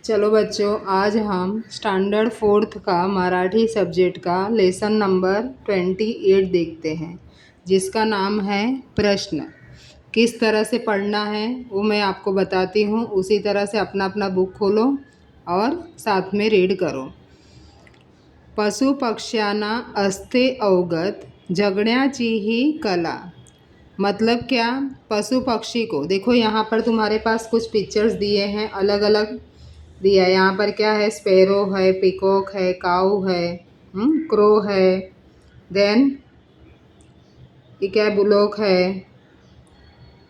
चलो बच्चों, आज हम स्टैंडर्ड फोर्थ का मराठी सब्जेक्ट का लेसन नंबर 28 देखते हैं, जिसका नाम है प्रश्न। किस तरह से पढ़ना है वो मैं आपको बताती हूँ। उसी तरह से अपना अपना बुक खोलो और साथ में रीड करो। पशु पक्ष्यांना असते अवगत जगण्याची ही कला। मतलब क्या? पशु पक्षी को देखो, यहाँ पर तुम्हारे पास कुछ पिक्चर्स दिए हैं, अलग अलग दिया है। यहाँ पर क्या है? स्पैरो है, पिकॉक है, काऊ है, क्रो है, देन ये क्या है? बुलोक है।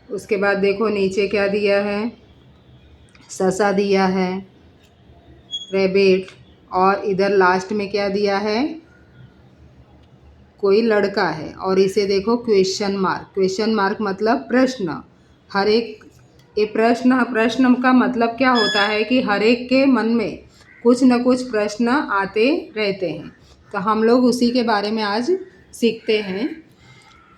उसके बाद देखो नीचे क्या दिया है? ससा दिया है, रैबिट, और इधर लास्ट में क्या दिया है? कोई लड़का है। और इसे देखो क्वेश्चन मार्क। क्वेश्चन मार्क मतलब प्रश्न। हर एक ये प्रश्न का मतलब क्या होता है कि हर एक के मन में कुछ न कुछ प्रश्न आते रहते हैं। तो हम लोग उसी के बारे में आज सीखते हैं।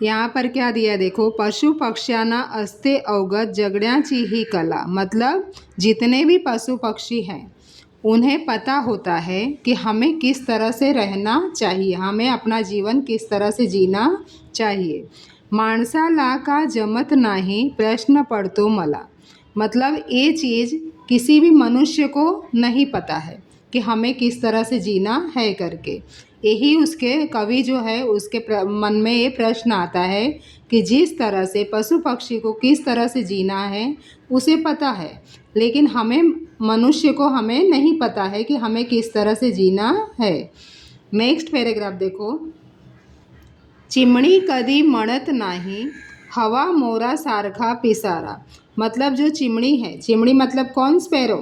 यहाँ पर क्या दिया देखो, पशु पक्ष्यांना असते अवगत जगण्याची ही कला। मतलब जितने भी पशु पक्षी हैं उन्हें पता होता है कि हमें किस तरह से रहना चाहिए, हमें अपना जीवन किस तरह से जीना चाहिए। माणसाला का जमत नाही प्रश्न पड़तो मला। मतलब ये चीज़ किसी भी मनुष्य को नहीं पता है कि हमें किस तरह से जीना है करके। यही उसके कवि जो है उसके मन में ये प्रश्न आता है कि जिस तरह से पशु पक्षी को किस तरह से जीना है उसे पता है, लेकिन हमें मनुष्य को हमें नहीं पता है कि हमें किस तरह से जीना है। नेक्स्ट पैराग्राफ देखो। चिमणी कधी म्हणत नाही हवा मोरा सारखा पिसारा। मतलब जो चिमणी है, चिमणी मतलब कौन? स्पैरो।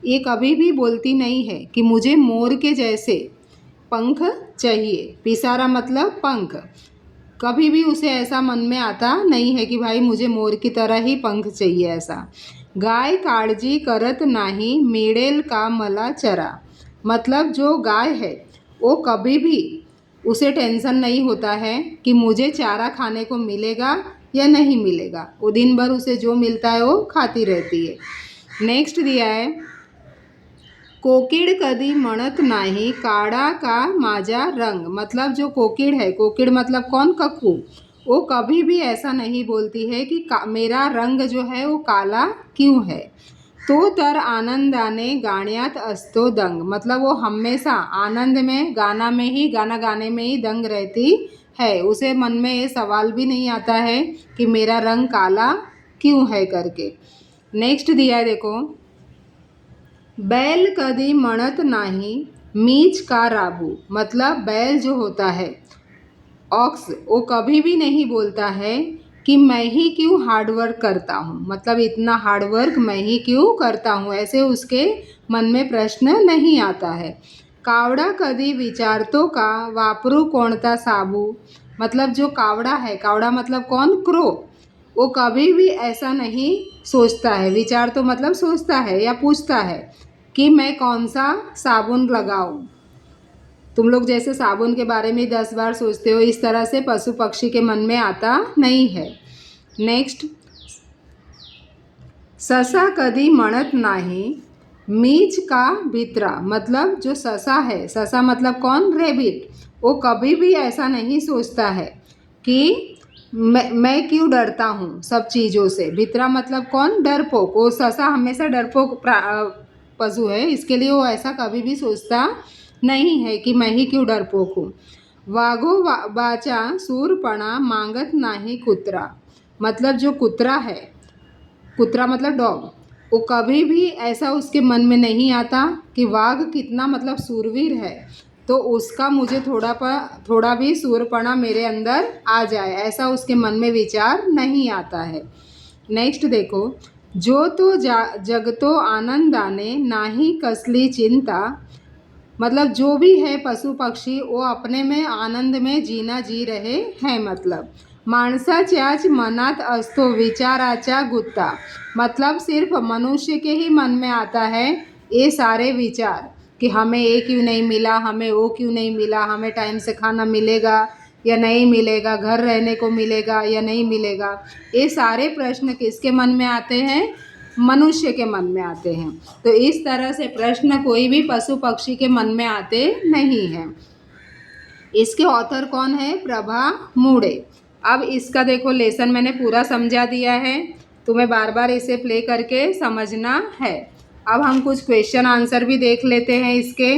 ये कभी भी बोलती नहीं है कि मुझे मोर के जैसे पंख चाहिए। पिसारा मतलब पंख। कभी भी उसे ऐसा मन में आता नहीं है कि भाई मुझे मोर की तरह ही पंख चाहिए ऐसा। गाय काळजी करत नाही मिळेल का मला चरा। मतलब जो गाय है वो कभी भी उसे टेंशन नहीं होता है कि मुझे चारा खाने को मिलेगा या नहीं मिलेगा। वो दिन भर उसे जो मिलता है वो खाती रहती है। नेक्स्ट दिया है, कोकिड कधी म्हणत नाही काढ़ा का माझा रंग। मतलब जो कोकिड है, कोकिड मतलब कौन? कक्कू। वो कभी भी ऐसा नहीं बोलती है कि मेरा रंग जो है वो काला क्यों है। तो तर आनंदाने गाण्यात असतो दंग। मतलब वो हमेशा आनंद में, गाना गाने में ही दंग रहती है। उसे मन में ये सवाल भी नहीं आता है कि मेरा रंग काला क्यों है करके। नेक्स्ट दिया है देखो, बैल कधी म्हणत नाही मीच का राबू। मतलब बैल जो होता है, ऑक्स, वो कभी भी नहीं बोलता है कि मैं ही क्यों हार्डवर्क करता हूँ। मतलब इतना हार्डवर्क मैं ही क्यों करता हूँ, ऐसे उसके मन में प्रश्न नहीं आता है। कावड़ा कधी विचारतो का वापरू कोणता साबू। मतलब जो कावड़ा है, कावड़ा मतलब कौन? क्रो। वो कभी भी ऐसा नहीं सोचता है, विचार तो मतलब सोचता है या पूछता है कि मैं कौन सा साबुन लगाऊं। तुम लोग जैसे साबुन के बारे में 10 बार सोचते हो, इस तरह से पशु पक्षी के मन में आता नहीं है। नेक्स्ट, ससा कधी म्हणत नाही मीच का भित्रा। मतलब जो ससा है, ससा मतलब कौन? रैबिट। वो कभी भी ऐसा नहीं सोचता है कि मैं क्यों डरता हूँ सब चीज़ों से। भित्रा मतलब कौन? डरपोक। वो ससा हमेशा डरपोक पशु है, इसके लिए वो ऐसा कभी भी सोचता नहीं है कि मैं ही क्यों डरपोक हूँ। वाघोबाचा सूरपणा मांगत नाही कुत्रा। मतलब जो कुत्रा है, कुत्रा मतलब डॉग, वो कभी भी ऐसा उसके मन में नहीं आता कि वाघ कितना मतलब सूरवीर है, तो उसका मुझे थोड़ा भी सूरपणा मेरे अंदर आ जाए, ऐसा उसके मन में विचार नहीं आता है। नेक्स्ट देखो, जो तो जगतो आनंदाने नाही कसली चिंता। मतलब जो भी है पशु पक्षी वो अपने में आनंद में जीना जी रहे हैं। मतलब माणसाच्याच मनात असतो विचाराचा गुत्ता। मतलब सिर्फ मनुष्य के ही मन में आता है ये सारे विचार कि हमें ये क्यों नहीं मिला, हमें वो क्यों नहीं मिला, हमें टाइम से खाना मिलेगा या नहीं मिलेगा, घर रहने को मिलेगा या नहीं मिलेगा। ये सारे प्रश्न किसके मन में आते हैं? मनुष्य के मन में आते हैं। तो इस तरह से प्रश्न कोई भी पशु पक्षी के मन में आते नहीं हैं। इसके ऑथर कौन है? प्रभा मूडे। अब इसका देखो लेसन मैंने पूरा समझा दिया है, तुम्हें बार बार इसे प्ले करके समझना है। अब हम कुछ क्वेश्चन आंसर भी देख लेते हैं इसके।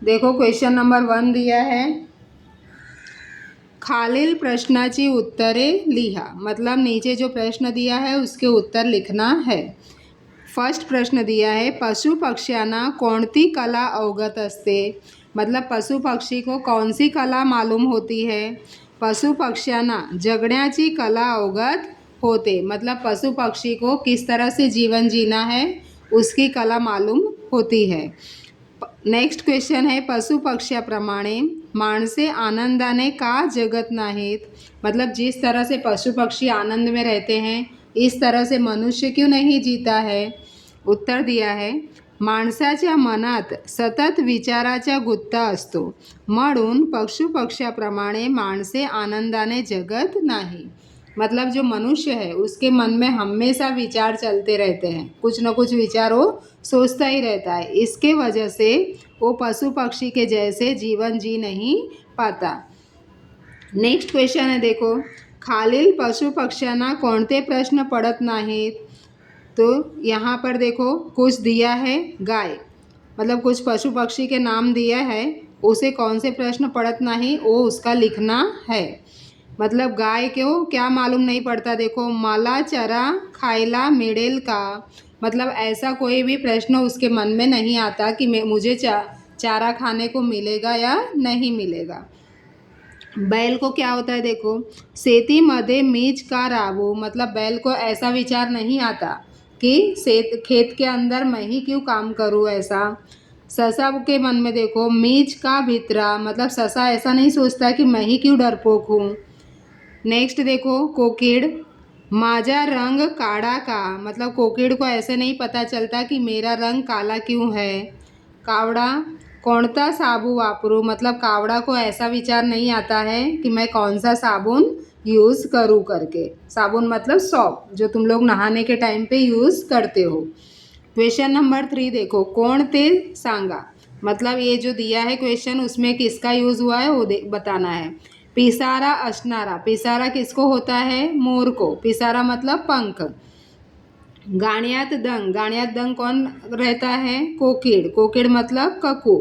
देखो क्वेश्चन नंबर 1 दिया है, खालील प्रश्नाची उत्तरे लिहा। मतलब नीचे जो प्रश्न दिया है उसके उत्तर लिखना है। फर्स्ट प्रश्न दिया है, पशु पक्ष्यांना कोणती कला अवगत असते। मतलब पशु पक्षी को कौन सी कला मालूम होती है? पशु पक्ष्यांना जगण्याची कला अवगत होते। मतलब पशु पक्षी को किस तरह से जीवन जीना है उसकी कला मालूम होती है। नेक्स्ट क्वेश्चन है, पशु पक्ष्याप्रमाणे माणसे आनंदाने का जगत नाहीत। मतलब जिस तरह से पशु पक्षी आनंद में रहते हैं इस तरह से मनुष्य क्यों नहीं जीता है? उत्तर दिया है, माणसाच्या मनात सतत विचाराचा गुत्ता असतो, म्हणून पशु पक्ष्याप्रमाणे माणसे आनंदाने जगत नाही। मतलब जो मनुष्य है उसके मन में हमेशा विचार चलते रहते हैं, कुछ न कुछ विचार वो सोचता ही रहता है। इसके वजह से वो पशु पक्षी के जैसे जीवन जी नहीं पाता। नेक्स्ट क्वेश्चन है देखो, खालील पशु पक्ष्यांना कोणते प्रश्न पडत नाहीत। तो यहाँ पर देखो कुछ दिया है गाय, मतलब कुछ पशु पक्षी के नाम दिया है, उसे कौन से प्रश्न पड़त नहीं वो उसका लिखना है। मतलब गाय को क्या मालूम नहीं पड़ता, देखो मला चरा खाइला मिळेल का। मतलब ऐसा कोई भी प्रश्न उसके मन में नहीं आता कि मुझे चारा खाने को मिलेगा या नहीं मिलेगा। बैल को क्या होता है देखो, शेतीमध्ये मीच का राबू। मतलब बैल को ऐसा विचार नहीं आता कि खेत के अंदर मैं ही क्यों काम करूँ ऐसा। ससा के मन में देखो मीच का भित्रा। मतलब ससा ऐसा नहीं सोचता कि मैं ही क्यों डरपोक हूँ। नेक्स्ट देखो कोकिड़, माझा रंग काड़ा का। मतलब कोकिड़ को ऐसे नहीं पता चलता कि मेरा रंग काला क्यों है। कावड़ा, कोणता साबू वापरू। मतलब कावड़ा को ऐसा विचार नहीं आता है कि मैं कौन सा साबुन यूज़ करूँ करके। साबुन मतलब सॉप जो तुम लोग नहाने के टाइम पे यूज़ करते हो। क्वेश्चन नंबर 3 देखो, कोण ते सांगा। मतलब ये जो दिया है क्वेश्चन उसमें किसका यूज़ हुआ है वो बताना है। पिसारा असणारा, पिसारा किसको होता है? मोर को। पिसारा मतलब पंख। गाण्यात दंग, गाण्यात दंग कौन रहता है? कोकिड़, कोकिड़ मतलब ककू।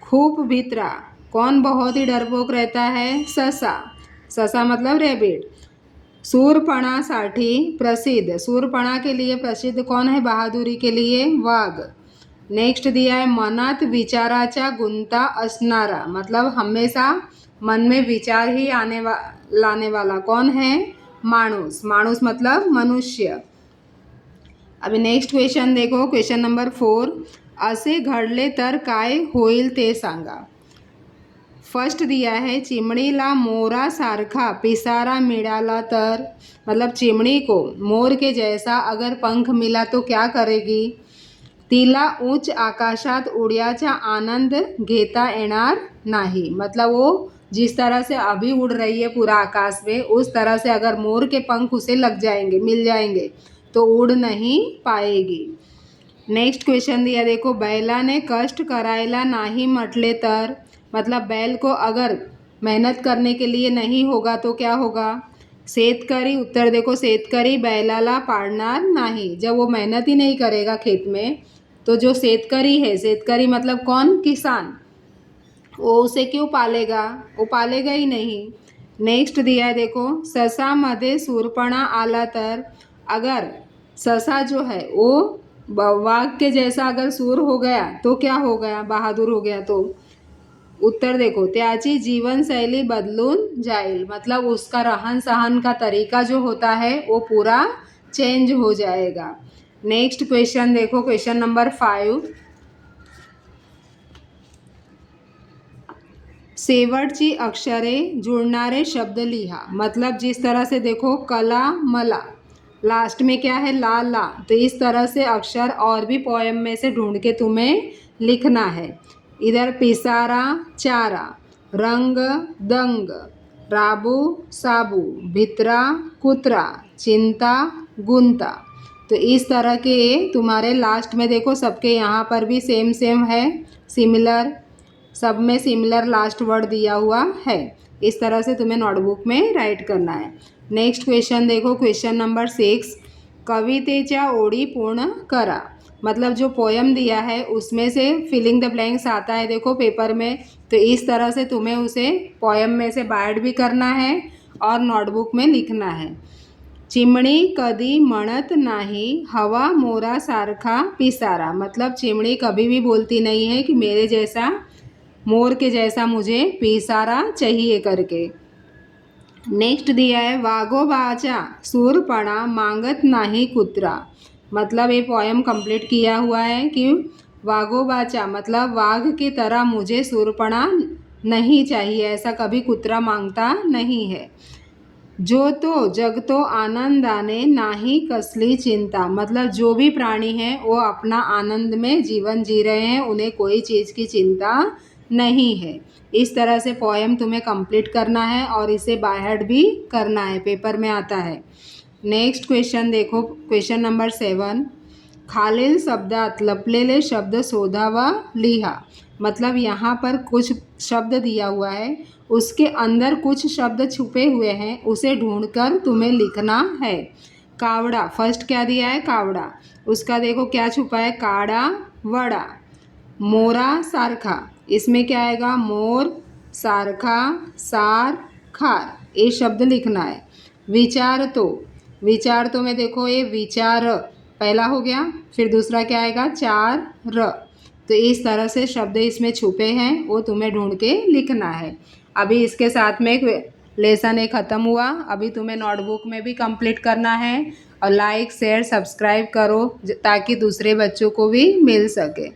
खूब भित्रा, कौन बहुत ही डरपोक रहता है? ससा, ससा मतलब रैबिट। सूरपणासाठी प्रसिद्ध, सूरपणा के लिए प्रसिद्ध कौन है? बहादुरी के लिए वाघ। नेक्स्ट दिया है मनात विचाराचा गुंता असणारा। मतलब हमेशा मन में विचार ही लाने वाला कौन है? माणूस, माणूस मतलब मनुष्य। अभी नेक्स्ट क्वेश्चन देखो, क्वेश्चन नंबर 4, असे घडले तर काय होईल ते सांगा। फर्स्ट दिया है चिमणीला मोरासारखा पिसारा मिळाला तर। मतलब चिमणी को मोर के जैसा अगर पंख मिला तो क्या करेगी? तिला उच्च आकाशात उड़याचा आनंद घेता येणार नाही। मतलब वो जिस तरह से अभी उड़ रही है पूरा आकाश में उस तरह से अगर मोर के पंख उसे लग जाएंगे, मिल जाएंगे तो उड़ नहीं पाएगी। नेक्स्ट क्वेश्चन दिया देखो, बैलाने कष्ट करायला नाही म्हटले तर। मतलब बैल को अगर मेहनत करने के लिए नहीं होगा तो क्या होगा? शेतकरी, उत्तर देखो शेतकरी बैलाला पाळणार नाही। जब वो मेहनत ही नहीं करेगा खेत में तो जो शेतकरी है, शेतकरी मतलब कौन? किसान, वो उसे क्यों पालेगा? वो पालेगा ही नहीं। नेक्स्ट दिया है देखो, ससामध्ये सूरपणा आला तर। अगर ससा जो है वो वाघ के जैसा अगर सूर हो गया तो क्या हो गया? बहादुर हो गया तो। उत्तर देखो त्याची जीवनशैली बदलून जाईल। मतलब उसका रहन सहन का तरीका जो होता है वो पूरा चेंज हो जाएगा। नेक्स्ट क्वेश्चन देखो, क्वेश्चन नंबर 5, शेवटची अक्षरे जुळणारे शब्द लिहा। मतलब जिस तरह से देखो कला मला, लास्ट में क्या है? ला ला। तो इस तरह से अक्षर और भी पोएम में से ढूंढ के तुम्हें लिखना है। इधर पिसारा चारा, रंग दंग, राबू साबू, भित्रा कुतरा, चिंता गुंता। तो इस तरह के तुम्हारे लास्ट में देखो सबके यहाँ पर भी सेम सेम है, सिमिलर, सब में सिमिलर लास्ट वर्ड दिया हुआ है। इस तरह से तुम्हें नोटबुक में राइट करना है। नेक्स्ट क्वेश्चन देखो, क्वेश्चन नंबर 6, कवितेच्या ओळी पूर्ण करा। मतलब जो पोयम दिया है उसमें से फिलिंग द ब्लैंक्स आता है देखो पेपर में, तो इस तरह से तुम्हें उसे पोयम में से बाइट भी करना है और नोटबुक में लिखना है। चिमणी कधी म्हणत नाही हवा मोरा सारखा पिसारा। मतलब चिमणी कभी भी बोलती नहीं है कि मेरे जैसा, मोर के जैसा मुझे पिसारा चाहिए करके। नेक्स्ट दिया है वाघोबाचा सूरपणा मांगत नाही कुत्रा। मतलब ये पोयम कंप्लीट किया हुआ है कि वाघोबाचा मतलब वाघ की तरह मुझे सूरपणा नहीं चाहिए, ऐसा कभी कुत्रा मांगता नहीं है। जो तो जगतो आनंदाने नाही कसली चिंता। मतलब जो भी प्राणी हैं वो अपना आनंद में जीवन जी रहे हैं, उन्हें कोई चीज़ की चिंता नहीं है। इस तरह से पोएम तुम्हें कंप्लीट करना है और इसे बाय हार्ट भी करना है, पेपर में आता है। नेक्स्ट क्वेश्चन देखो, क्वेश्चन नंबर 7, खालील शब्दात लपलेले शब्द शोधा व लिहा। मतलब यहाँ पर कुछ शब्द दिया हुआ है, उसके अंदर कुछ शब्द छुपे हुए हैं, उसे ढूंढकर तुम्हें लिखना है। कावड़ा, फर्स्ट क्या दिया है कावड़ा, उसका देखो क्या छुपा है काड़ा वड़ा। मोरा सारखा, इसमें क्या आएगा मोर सारखा सार खार, ये शब्द लिखना है। विचार तो में देखो ये विचार पहला हो गया, फिर दूसरा क्या आएगा चार र। तो इस तरह से शब्द इसमें छुपे हैं, वो तुम्हें ढूंढ के लिखना है। अभी इसके साथ में एक लेसन एक ख़त्म हुआ, अभी तुम्हें नोटबुक में भी कंप्लीट करना है। और लाइक शेयर सब्सक्राइब करो ताकि दूसरे बच्चों को भी मिल सके।